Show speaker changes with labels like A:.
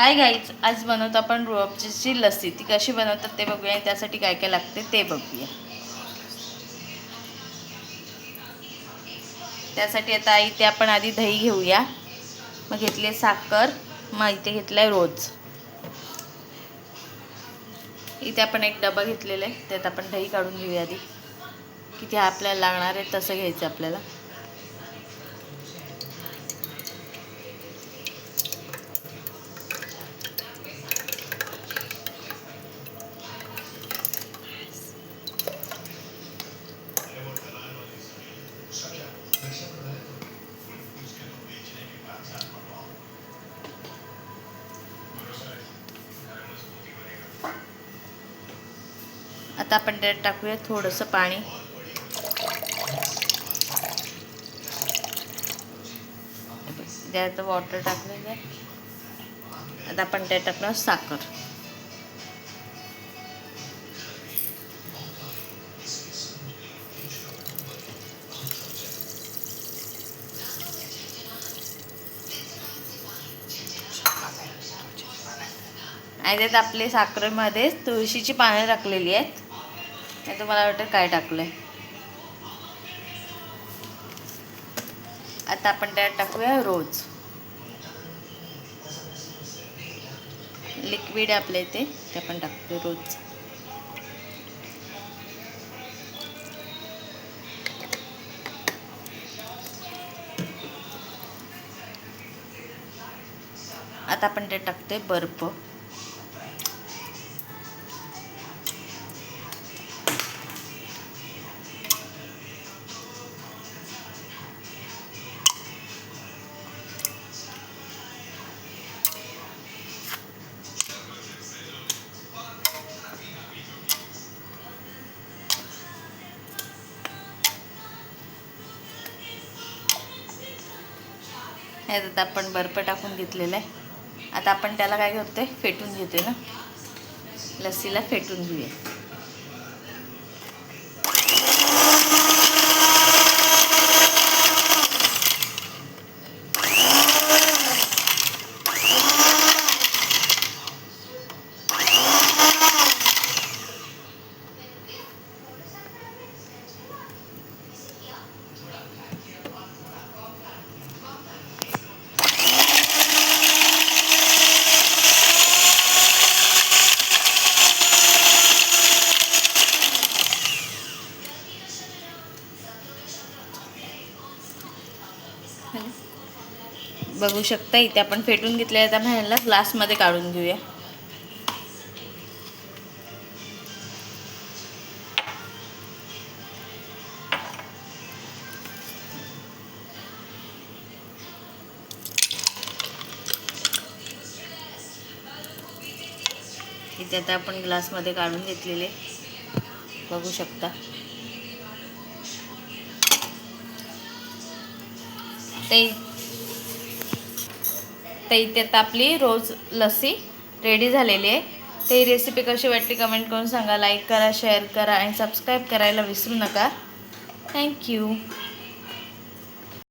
A: Hi guys, आज बनवतो आपण रूअफज़ाची लस्सी. ती कशी बनवतात ते बघूया आणि त्यासाठी काय काय लागते ते बघूया. त्यासाठी आता इथे आपण आधी दही घेऊया. मग घेतली साखर, मग इथे घेतलाय रोज. इथे आपण एक डबा घेतलेला आहे, त्यात आपण दही काढून घेऊया आधी. किती आपल्याला लागणार आहे तसं घ्यायचं आपल्याला. आता आपण त्यात टाकूया थोडंसं पाणी. त्यात वॉटर टाकलेलं आहे. आता आपण त्यात टाकणार साखर. आणि त्यात आपले साखरेमध्ये तुळशीची पानं टाकलेली आहेत. नाही तुम्हाला वाटतं काय टाकलंय. आता आपण त्यात टाकूया रोज. लिक्विड आपल्या इथे ते आपण टाकतो रोज. आता आपण त्यात टाकतोय बर्फ. ह्याच्यात आपण बर्फ टाकून घेतलेला आहे. आता आपण त्याला काय करतोय, फेटून घेतोय ना, लस्सीला फेटून घेऊया. बघू शकता इथे आपण फेटून घेतलेल्या. आता आपण ह्याला ग्लासमध्ये काढून घेऊया. इथे आता आपण ग्लासमध्ये काढून घेतलेले बघू शकता. तर इथे आता आपली रोज लस्सी रेडी झालेली आहे. ते रेसिपी कशी वाटली कमेंट करून सांगा. लाईक करा, शेअर करा आणि सबस्क्राईब करायला विसरू नका. थँक्यू.